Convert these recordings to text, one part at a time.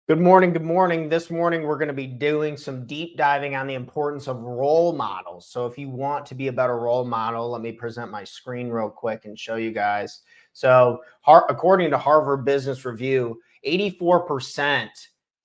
Good morning. Good morning. This morning, we're going to be doing some deep diving on the importance of role models. So, if you want to be a better role model, let me present my screen real quick and show you guys. So, according to Harvard Business Review, 84%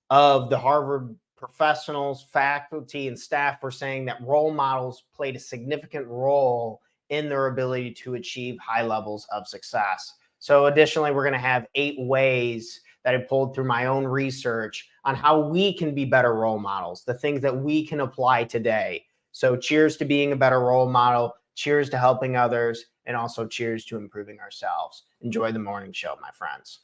of the Harvard professionals, faculty, and staff were saying that role models played a significant role in their ability to achieve high levels of success. So, additionally, we're going to have 8 ways that I pulled through my own research on how we can be better role models, the things that we can apply today. So cheers to being a better role model, cheers to helping others, and also cheers to improving ourselves. Enjoy the morning show, my friends.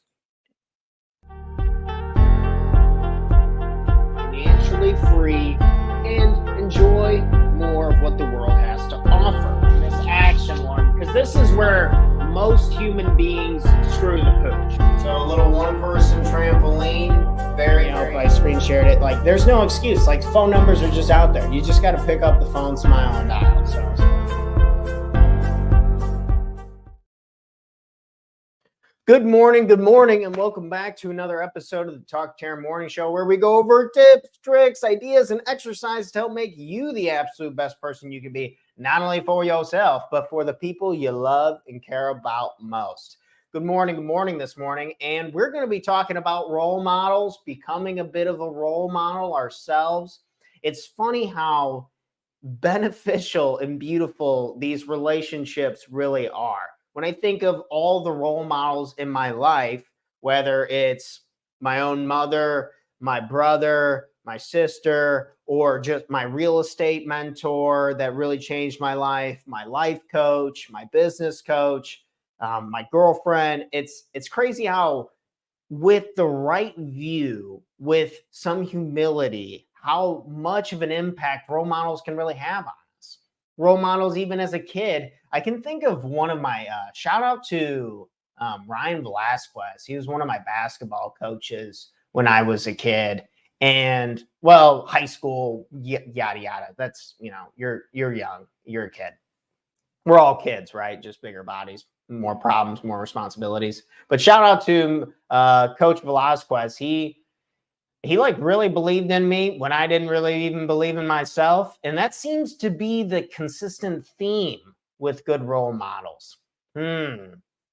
Financially free and enjoy more of what the world has to offer in this action one, because this is where most human beings screw the pooch. So a little one-person trampoline, very I screen shared it. Like, there's no excuse. Like, phone numbers are just out there. You just got to pick up the phone, smile, and dial. So. Good morning, and welcome back to another episode of the Talk Terror Morning Show, where we go over tips, tricks, ideas, and exercises to help make you the absolute best person you can be, not only for yourself, but for the people you love and care about most. Good morning this morning, and we're going to be talking about role models, becoming a bit of a role model ourselves. It's funny how beneficial and beautiful these relationships really are. When I think of all the role models in my life, whether it's my own mother, my brother, my sister, or just my real estate mentor that really changed my life, my life coach, my business coach, my girlfriend, it's crazy how, with the right view, with some humility, how much of an impact role models can really have on us. Role models, even as a kid, I can think of one of my shout out to Ryan Velasquez. He was one of my basketball coaches when I was a kid, and well, high school, yada yada. That's, you're young, you're a kid. We're all kids, right? Just bigger bodies, more problems, more responsibilities. But shout out to Coach Velasquez. He like really believed in me when I didn't really even believe in myself. And that seems to be the consistent theme with good role models.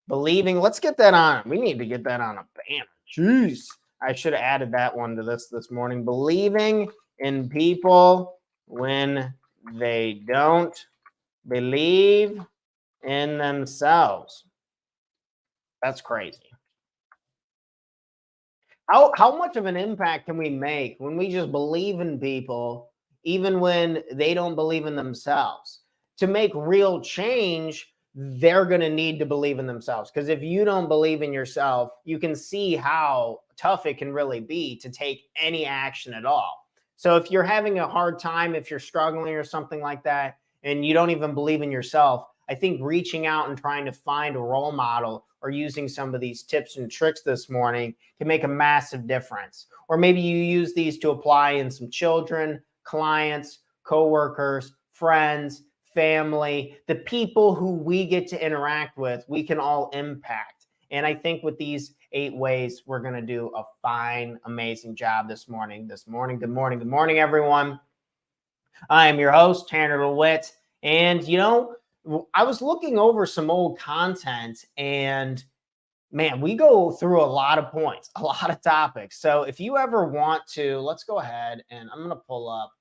Believing. Let's get that on. We need to get that on a banner. Jeez. I should have added that one to this morning. Believing in people when they don't believe in themselves. That's crazy. How much of an impact can we make when we just believe in people, even when they don't believe in themselves? To make real change, they're going to need to believe in themselves. Because if you don't believe in yourself, you can see how tough it can really be to take any action at all. So if you're having a hard time, if you're struggling or something like that, and you don't even believe in yourself, I think reaching out and trying to find a role model or using some of these tips and tricks this morning can make a massive difference. Or maybe you use these to apply in some children, clients, coworkers, friends, family, the people who we get to interact with, we can all impact. And I think with these 8 ways, we're going to do a fine, amazing job this morning. Good morning, everyone. I am your host, Tanner DeWitt. And, I was looking over some old content, and man, we go through a lot of points, a lot of topics. So if you ever want to, let's go ahead and I'm going to pull up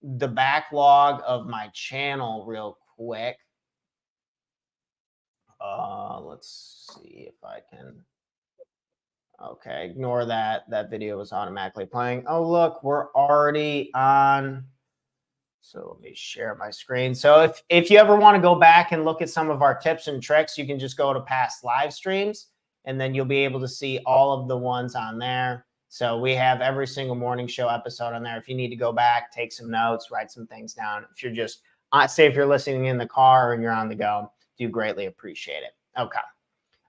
the backlog of my channel real quick. Let's see if I can. Okay, ignore that. That video was automatically playing. Oh, look, we're already on. So let me share my screen. So if you ever want to go back and look at some of our tips and tricks, you can just go to past live streams, and then you'll be able to see all of the ones on there. So we have every single morning show episode on there. If you need to go back, take some notes, write some things down. If you're just, say if you're listening in the car and you're on the go, do greatly appreciate it. Okay.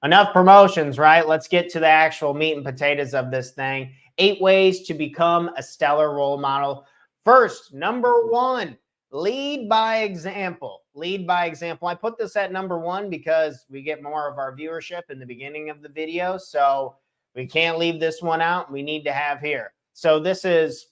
Enough promotions, right? Let's get to the actual meat and potatoes of this thing. 8 ways to become a stellar role model. First, number 1, lead by example. Lead by example. I put this at number 1 because we get more of our viewership in the beginning of the video. So We can't leave this one out. We need to have here. So this is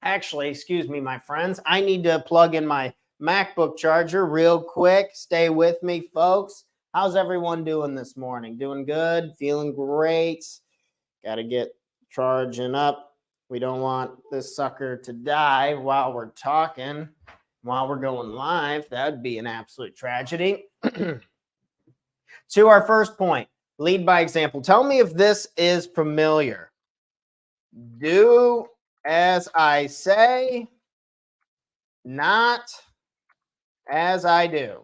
actually, excuse me, my friends, I need to plug in my MacBook charger real quick. Stay with me, folks. How's everyone doing this morning? Doing good? Feeling great? Got to get charging up. We don't want this sucker to die while we're talking, while we're going live. That'd be an absolute tragedy. To our first point, lead by example. Tell me if this is familiar. Do as I say, not as I do.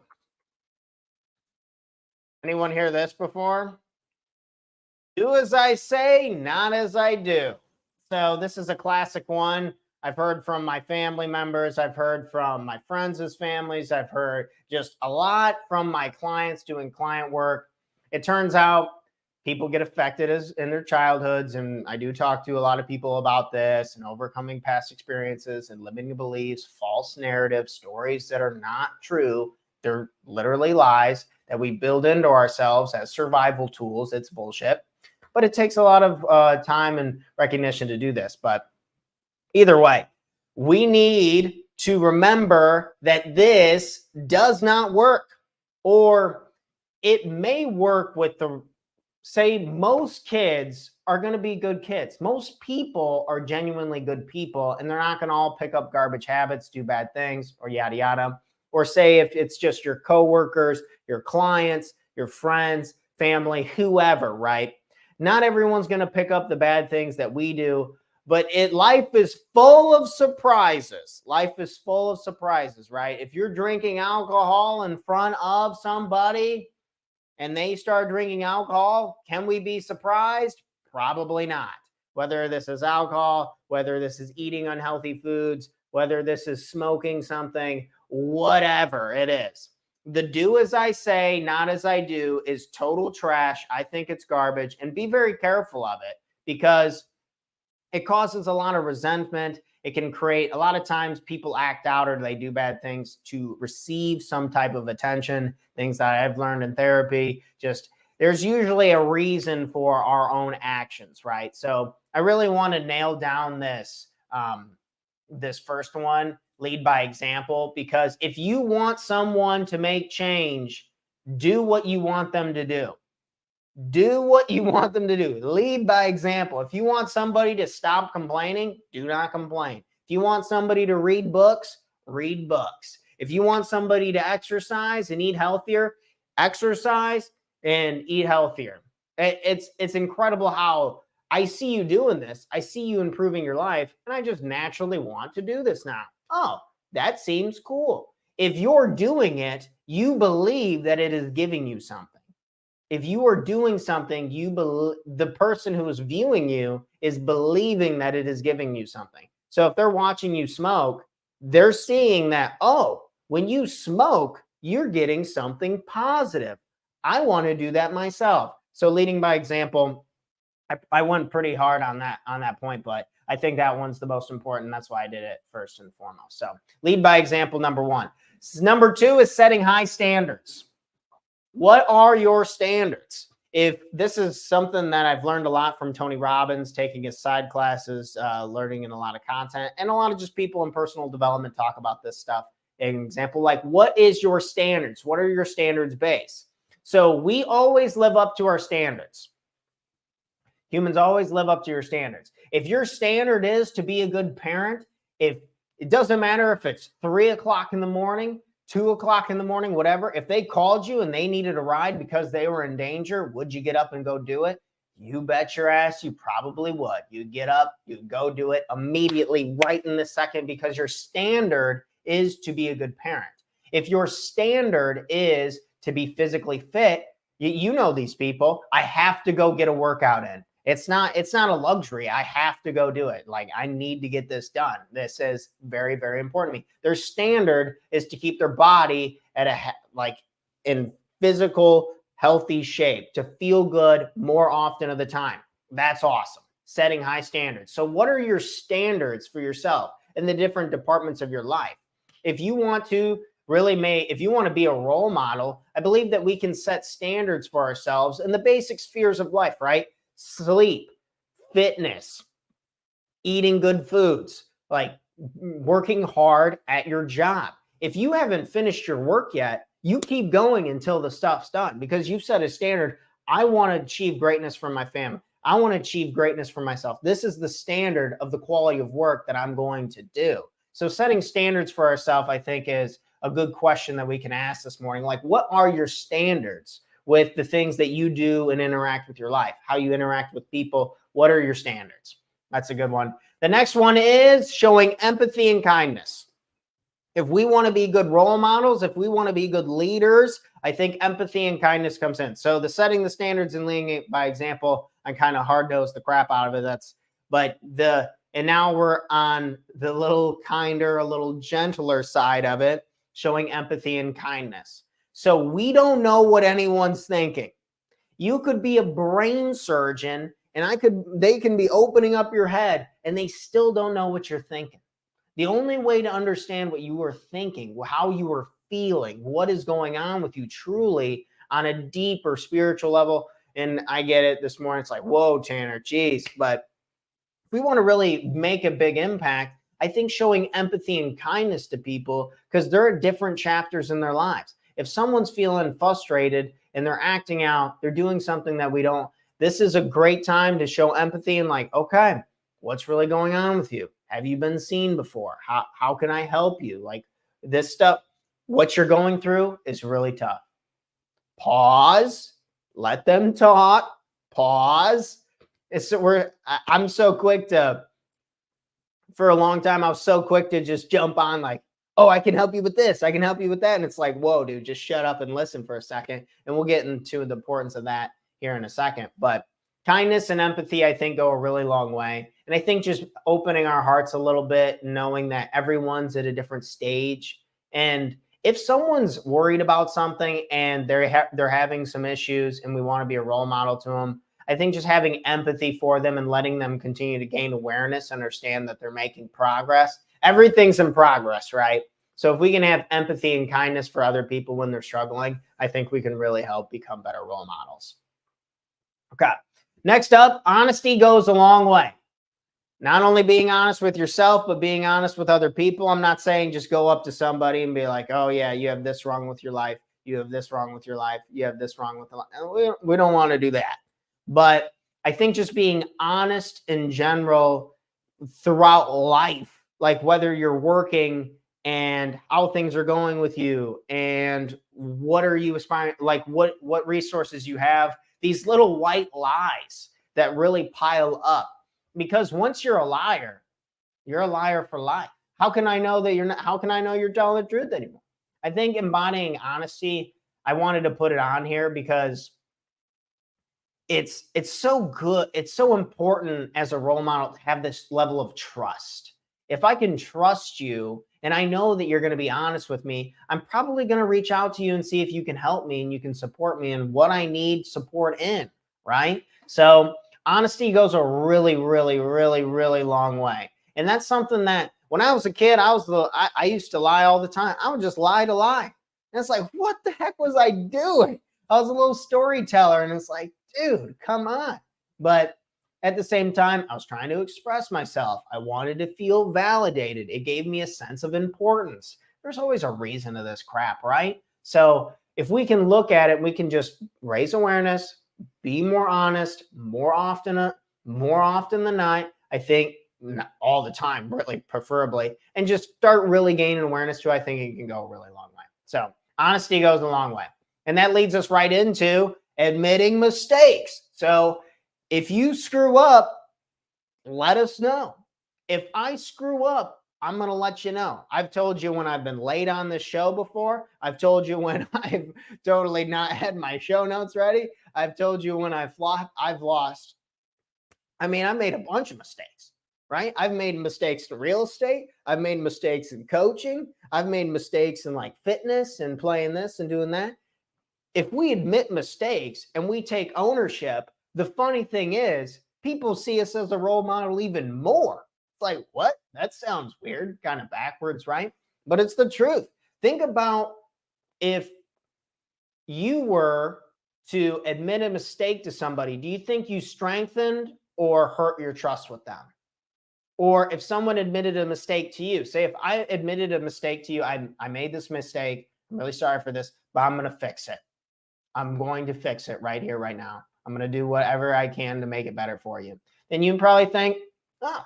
Anyone hear this before? Do as I say, not as I do. So this is a classic one. I've heard from my family members. I've heard from my friends' families. I've heard just a lot from my clients doing client work. It turns out people get affected in their childhoods. And I do talk to a lot of people about this and overcoming past experiences and limiting beliefs, false narratives, stories that are not true. They're literally lies that we build into ourselves as survival tools. It's bullshit. But it takes a lot of time and recognition to do this. But either way, we need to remember that this does not work, or it may work with say most kids are going to be good kids. Most people are genuinely good people, and they're not going to all pick up garbage habits, do bad things, or yada, yada. Or say if it's just your coworkers, your clients, your friends, family, whoever, right? Not everyone's going to pick up the bad things that we do, but life is full of surprises. Life is full of surprises, right? If you're drinking alcohol in front of somebody and they start drinking alcohol, can we be surprised? Probably not. Whether this is alcohol, whether this is eating unhealthy foods, whether this is smoking something, whatever it is. The do as I say, not as I do is total trash. I think it's garbage, and be very careful of it because it causes a lot of resentment. It can create, a lot of times people act out or they do bad things to receive some type of attention. Things that I've learned in therapy, just there's usually a reason for our own actions, right? So I really want to nail down this first one, lead by example, because if you want someone to make change, do what you want them to do. Do what you want them to do. Lead by example. If you want somebody to stop complaining, do not complain. If you want somebody to read books, read books. If you want somebody to exercise and eat healthier, exercise and eat healthier. It's incredible how I see you doing this. I see you improving your life, and I just naturally want to do this now. Oh, that seems cool. If you're doing it, you believe that it is giving you something. If you are doing something, the person who is viewing you is believing that it is giving you something. So if they're watching you smoke, they're seeing that, oh, when you smoke, you're getting something positive. I want to do that myself. So leading by example, I went pretty hard on that point, but I think that one's the most important. That's why I did it first and foremost. So lead by example, number one. Number two is setting high standards. What are your standards? If this is something that I've learned a lot from Tony Robbins, taking his side classes, learning in a lot of content, and a lot of just people in personal development talk about this stuff. An example, like, what is your standards? What are your standards base? So we always live up to our standards. Humans always live up to your standards. If your standard is to be a good parent, if it doesn't matter if it's 3 o'clock in the morning, 2 o'clock in the morning, whatever, if they called you and they needed a ride because they were in danger, would you get up and go do it? You bet your ass you probably would. You'd get up, you'd go do it immediately, right in the second, because your standard is to be a good parent. If your standard is to be physically fit, you know these people, I have to go get a workout in. It's not a luxury. I have to go do it. Like, I need to get this done. This is very, very important to me. Their standard is to keep their body at in physical, healthy shape, to feel good more often of the time. That's awesome. Setting high standards. So what are your standards for yourself in the different departments of your life? If you want to if you want to be a role model, I believe that we can set standards for ourselves in the basic spheres of life, right? sleep, fitness, eating good foods, like working hard at your job. If you haven't finished your work yet, you keep going until the stuff's done because you've set a standard. I want to achieve greatness for my family. I want to achieve greatness for myself. This is the standard of the quality of work that I'm going to do. So setting standards for ourselves, I think, is a good question that we can ask this morning. Like, what are your standards with the things that you do and interact with your life? How you interact with people? What are your standards? That's a good one. The next one is showing empathy and kindness. If we want to be good role models, if we want to be good leaders, I think empathy and kindness comes in. So the setting the standards and leading by example, I kind of hard-nosed the crap out of it. And now we're on the little kinder, a little gentler side of it, showing empathy and kindness. So we don't know what anyone's thinking. You could be a brain surgeon and they can be opening up your head and they still don't know what you're thinking. The only way to understand what you are thinking, how you are feeling, what is going on with you truly on a deeper spiritual level. And I get it this morning. It's like, whoa, Tanner, geez. But if we want to really make a big impact, I think showing empathy and kindness to people, because there are different chapters in their lives. If someone's feeling frustrated and they're acting out, they're doing something that we don't, this is a great time to show empathy and like, okay, what's really going on with you? Have you been seen before? How can I help you? Like this stuff, what you're going through is really tough. Pause, let them talk, pause. I'm so quick to, for a long time, I was so quick to just jump on like, oh, I can help you with this. I can help you with that. And it's like, whoa, dude, just shut up and listen for a second. And we'll get into the importance of that here in a second. But kindness and empathy, I think, go a really long way. And I think just opening our hearts a little bit, knowing that everyone's at a different stage. And if someone's worried about something and they're having some issues and we want to be a role model to them, I think just having empathy for them and letting them continue to gain awareness, understand that they're making progress. Everything's in progress, right? So if we can have empathy and kindness for other people when they're struggling, I think we can really help become better role models. Okay. Next up, honesty goes a long way. Not only being honest with yourself, but being honest with other people. I'm not saying just go up to somebody and be like, oh, yeah, you have this wrong with your life. You have this wrong with your life. You have this wrong with the life. We don't want to do that. But I think just being honest in general throughout life, like whether you're working and how things are going with you and what are you aspiring, like what resources you have, these little white lies that really pile up. Because once you're a liar for life. How can I know that how can I know you're telling the truth anymore? I think embodying honesty, I wanted to put it on here because it's so good. It's so important as a role model to have this level of trust. If I can trust you and I know that you're going to be honest with me, I'm probably going to reach out to you and see if you can help me and you can support me in what I need support in, right? So honesty goes a really, really, really, really long way. And that's something that when I was a kid, I used to lie all the time. I would just lie to lie. And it's like, what the heck was I doing? I was a little storyteller and it's like, dude, come on. But at the same time, I was trying to express myself. I wanted to feel validated. It gave me a sense of importance. There's always a reason to this crap, right? So if we can look at it, we can just raise awareness, be more honest, more often than not. I think not all the time, really, preferably, and just start really gaining awareness too. I think it can go a really long way. So honesty goes a long way. And that leads us right into admitting mistakes. So if you screw up, let us know. If I screw up, I'm going to let you know. I've told you when I've been late on the show before. I've told you when I've totally not had my show notes ready. I've told you when I've lost. I mean, I made a bunch of mistakes, right? I've made mistakes in real estate. I've made mistakes in coaching. I've made mistakes in like fitness and playing this and doing that. If we admit mistakes and we take ownership, the funny thing is people see us as a role model even more. It's like, what? That sounds weird, kind of backwards, right? But it's the truth. Think about if you were to admit a mistake to somebody, do you think you strengthened or hurt your trust with them? Or if someone admitted a mistake to you, say if I admitted a mistake to you, I made this mistake, I'm really sorry for this, but I'm going to fix it. I'm going to fix it right here, right now. I'm going to do whatever I can to make it better for you. Then you probably think, oh,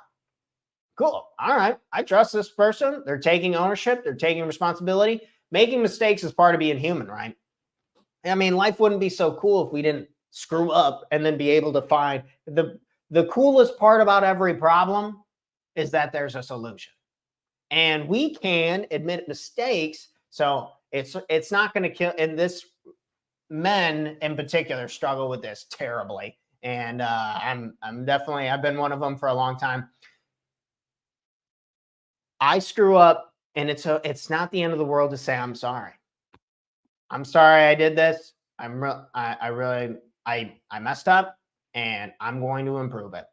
cool. All right. I trust this person. They're taking ownership. They're taking responsibility. Making mistakes is part of being human, right? I mean, life wouldn't be so cool if we didn't screw up and then be able to find the coolest part about every problem is that there's a solution. And we can admit mistakes. So it's not going to kill. And this men in particular struggle with this terribly. And I'm definitely, I've been one of them for a long time. I screw up and it's not the end of the world to say, I'm sorry. I'm sorry I did this. I messed up and I'm going to improve it.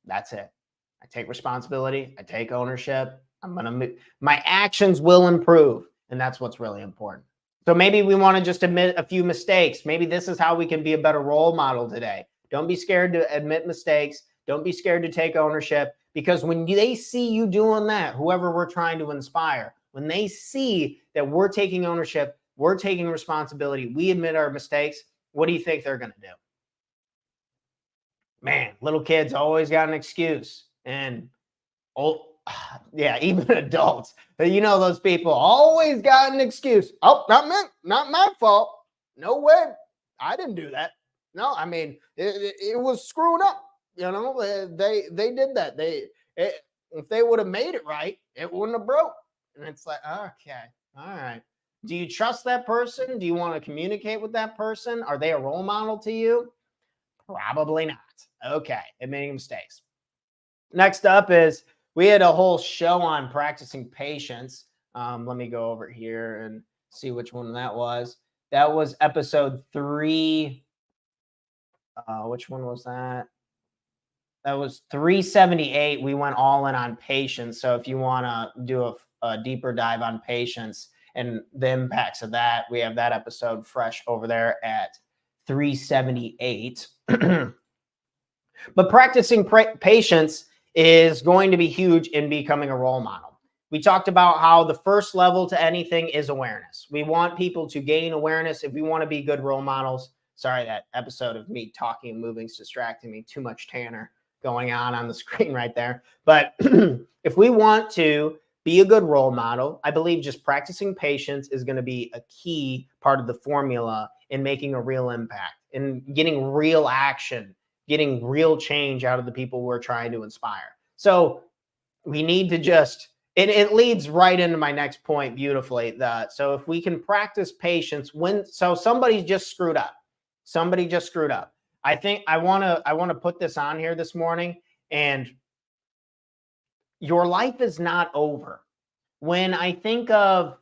That's it. I take responsibility. I take ownership. My actions will improve. And that's what's really important. So maybe we want to just admit a few mistakes. Maybe this is how we can be a better role model today. Don't be scared to admit mistakes. Don't be scared to take ownership, because when they see you doing that, whoever we're trying to inspire, when they see that we're taking ownership, we're taking responsibility, we admit our mistakes, what do you think they're going to do? Man, little kids always got an excuse. And yeah, even adults, you know, those people always got an excuse. Oh, not my fault. No way. I didn't do that. No, I mean, it was screwed up. You know, they did that. If they would have made it right, it wouldn't have broke. And it's like, okay, all right. Do you trust that person? Do you want to communicate with that person? Are they a role model to you? Probably not. Okay, admitting mistakes. Next up is we had a whole show on practicing patience. Let me go over here and see which one that was. That was episode 3. Which one was that? That was 378. We went all in on patience. So if you want to do a deeper dive on patience and the impacts of that, we have that episode fresh over there at 378. But practicing patience is going to be huge in becoming a role model. We talked about how the first level to anything is awareness. We want people to gain awareness if we want to be good role models. Sorry, that episode of me talking and moving is distracting me. Too much Tanner going on the screen right there. But if we want to be a good role model, I believe just practicing patience is going to be a key part of the formula in making a real impact, in getting real action, getting real change out of the people we're trying to inspire. So we need to just, it leads right into my next point beautifully. So if we can practice patience so somebody just screwed up. Somebody just screwed up. I think I want to put this on here this morning, and your life is not over. When I think of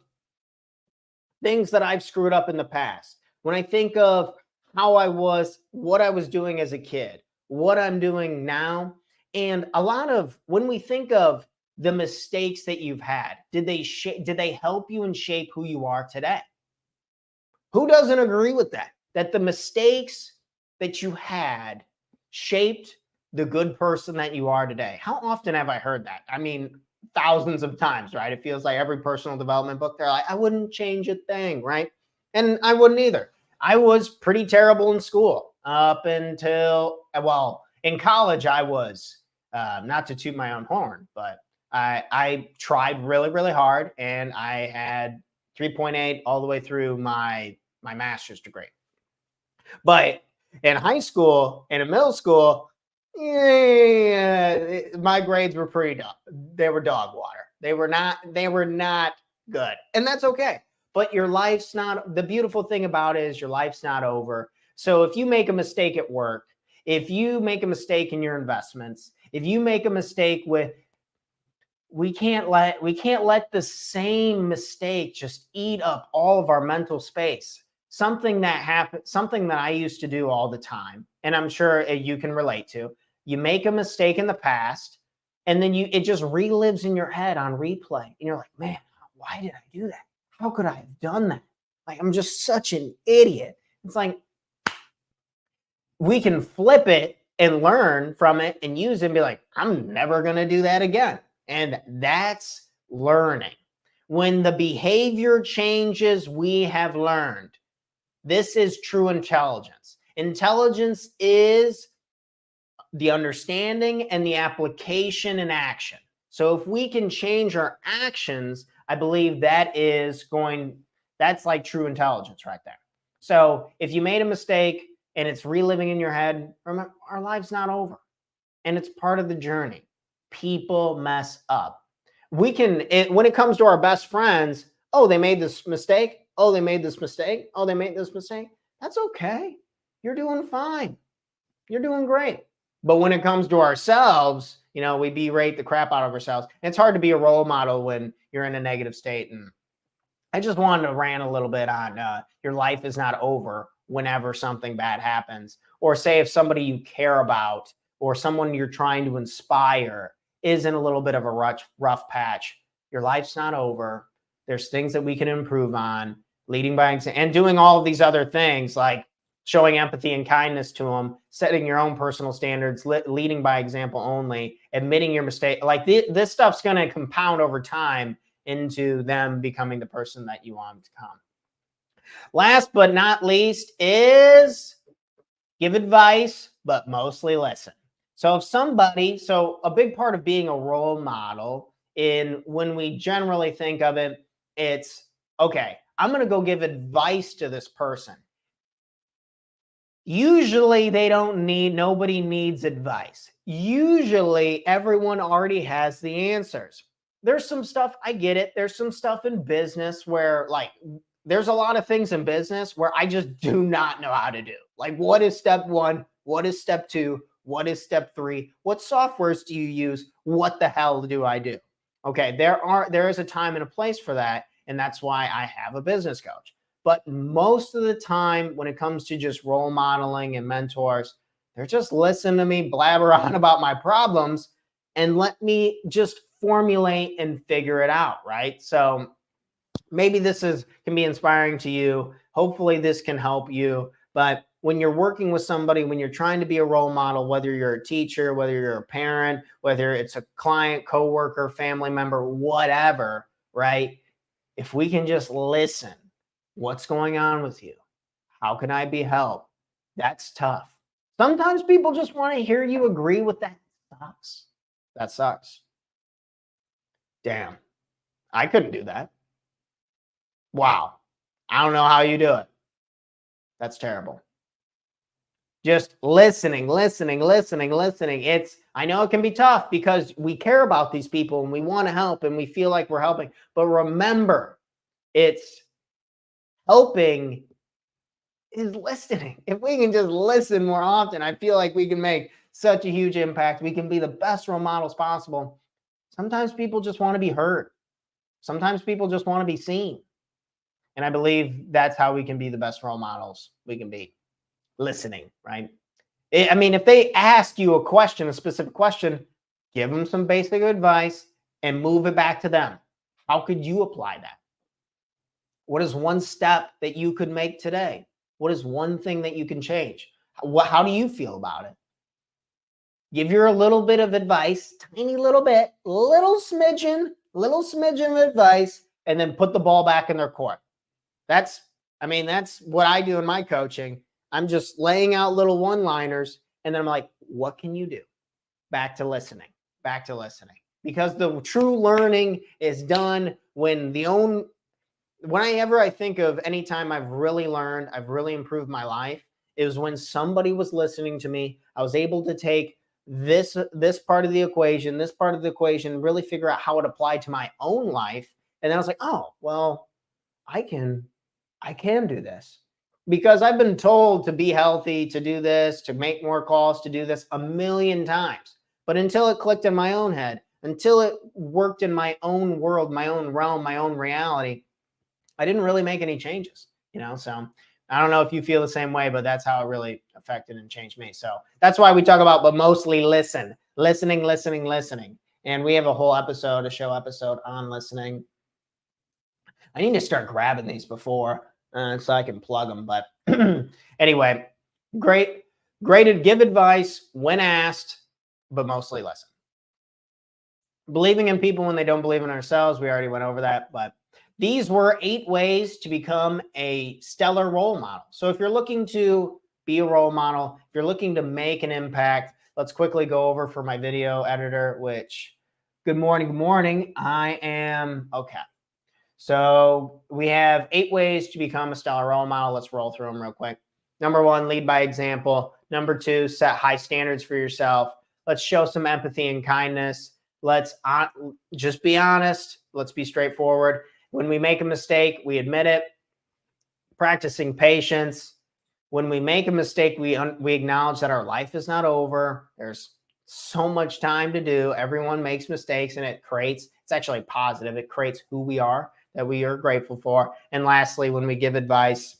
things that I've screwed up in the past, when I think of how I was, what I was doing as a kid, what I'm doing now, and a lot of when we think of the mistakes that you've had, did they help you and shape who you are today? Who doesn't agree with that? That the mistakes that you had shaped the good person that you are today. How often have I heard that? I mean, thousands of times, right? It feels like every personal development book, they're like, I wouldn't change a thing, right? And I wouldn't either. I was pretty terrible in school up until, well, in college, I was, not to toot my own horn, but I tried really, really hard, and I had 3.8 all the way through my master's degree. But in high school and in middle school, my grades were pretty dog. They were dog water. They were not good. And that's okay. But your life's not, the beautiful thing about it is your life's not over. So if you make a mistake at work, if you make a mistake in your investments, if you make a mistake with, we can't let the same mistake just eat up all of our mental space. Something that I used to do all the time, and I'm sure you can relate to. You make a mistake in the past, and then it just relives in your head on replay. And you're like, man, why did I do that? How could I have done that? Like, I'm just such an idiot. It's like, we can flip it and learn from it and use it and be like, I'm never going to do that again. And that's learning. When the behavior changes, we have learned. This is true intelligence. Intelligence is the understanding and the application and action. So if we can change our actions, I believe that's like true intelligence right there. So if you made a mistake and it's reliving in your head, remember, our life's not over. And it's part of the journey. People mess up. When it comes to our best friends, oh, they made this mistake. Oh, they made this mistake. Oh, they made this mistake. That's okay. You're doing fine. You're doing great. But when it comes to ourselves, we berate the crap out of ourselves. It's hard to be a role model when you're in a negative state. And I just wanted to rant a little bit on your life is not over whenever something bad happens. Or say if somebody you care about or someone you're trying to inspire is in a little bit of a rough patch, your life's not over. There's things that we can improve on, leading by example, and doing all of these other things like showing empathy and kindness to them, setting your own personal standards, leading by example only, admitting your mistake. Like this stuff's going to compound over time into them becoming the person that you want them to become. Last but not least is give advice, but mostly listen. So a big part of being a role model when we generally think of it, it's, okay, I'm going to go give advice to this person. Usually nobody needs advice. Usually everyone already has the answers. There's some stuff, I get it. There's some stuff in business where there's a lot of things in business where I just do not know how to do. Like, what is step 1? What is step 2? What is step 3? What softwares do you use? What the hell do I do? Okay, there is a time and a place for that. And that's why I have a business coach. But most of the time, when it comes to just role modeling and mentors, they're just listening to me blabber on about my problems and let me just formulate and figure it out, right? So maybe this can be inspiring to you. Hopefully this can help you. But when you're working with somebody, when you're trying to be a role model, whether you're a teacher, whether you're a parent, whether it's a client, coworker, family member, whatever, right? If we can just listen, what's going on with you? How can I be helped? That's tough. Sometimes people just want to hear you agree with that. Sucks. That sucks. Damn. I couldn't do that. Wow. I don't know how you do it. That's terrible. Just listening. I know it can be tough because we care about these people and we want to help and we feel like we're helping. But remember, it's helping is listening. If we can just listen more often, I feel like we can make such a huge impact. We can be the best role models possible. Sometimes people just want to be heard. Sometimes people just want to be seen. And I believe that's how we can be the best role models we can be. Listening, right? If they ask you a specific question, give them some basic advice and move it back to them. How could you apply that? What is one step that you could make today? What is one thing that you can change? How do you feel about it? Give your little bit of advice, tiny little bit, little smidgen of advice, and then put the ball back in their court. That's what I do in my coaching. I'm just laying out little one-liners, and then I'm like, what can you do? Back to listening. Because the true learning is done whenever I think of any time I've really learned, I've really improved my life, it was when somebody was listening to me. I was able to take this part of the equation, really figure out how it applied to my own life. And then I was like, oh, well, I can do this. Because I've been told to be healthy, to do this, to make more calls, to do this a million times. But until it clicked in my own head, until it worked in my own world, my own realm, my own reality, I didn't really make any changes, So I don't know if you feel the same way, but that's how it really affected and changed me. So that's why we talk about, but mostly listening. And we have a whole show episode on listening. I need to start grabbing these before so I can plug them. But anyway, great Great to give advice when asked, but mostly listen. Believing in people when they don't believe in ourselves. We already went over that, but these were 8 ways to become a stellar role model. So if you're looking to be a role model, if you're looking to make an impact, let's quickly go over for my video editor, which good morning. I am okay. So we have 8 ways to become a stellar role model. Let's roll through them real quick. Number 1, lead by example. Number 2, set high standards for yourself. Let's show some empathy and kindness. Let's just be honest. Let's be straightforward. When we make a mistake, we admit it. Practicing patience. When we make a mistake, we acknowledge that our life is not over. There's so much time to do. Everyone makes mistakes, and it's actually positive. It creates who we are, that we are grateful for. And lastly, when we give advice,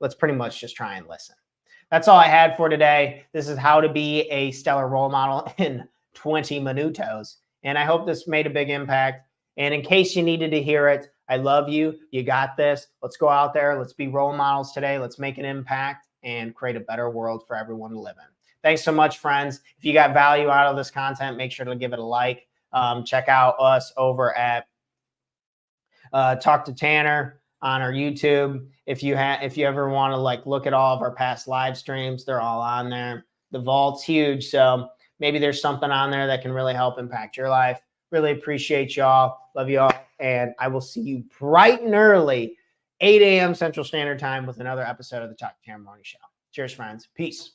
let's pretty much just try and listen. That's all I had for today. This is how to be a stellar role model in 20 minutos. And I hope this made a big impact. And in case you needed to hear it, I love you. You got this. Let's go out there. Let's be role models today. Let's make an impact and create a better world for everyone to live in. Thanks so much, friends. If you got value out of this content, make sure to give it a like. Check out us over at Talk to Tanner on our YouTube. If you ever want to look at all of our past live streams, they're all on there. The vault's huge, so maybe there's something on there that can really help impact your life. Really appreciate y'all. Love y'all. And I will see you bright and early, 8 a.m. Central Standard Time with another episode of the Talk to Tanner Morning Show. Cheers, friends. Peace.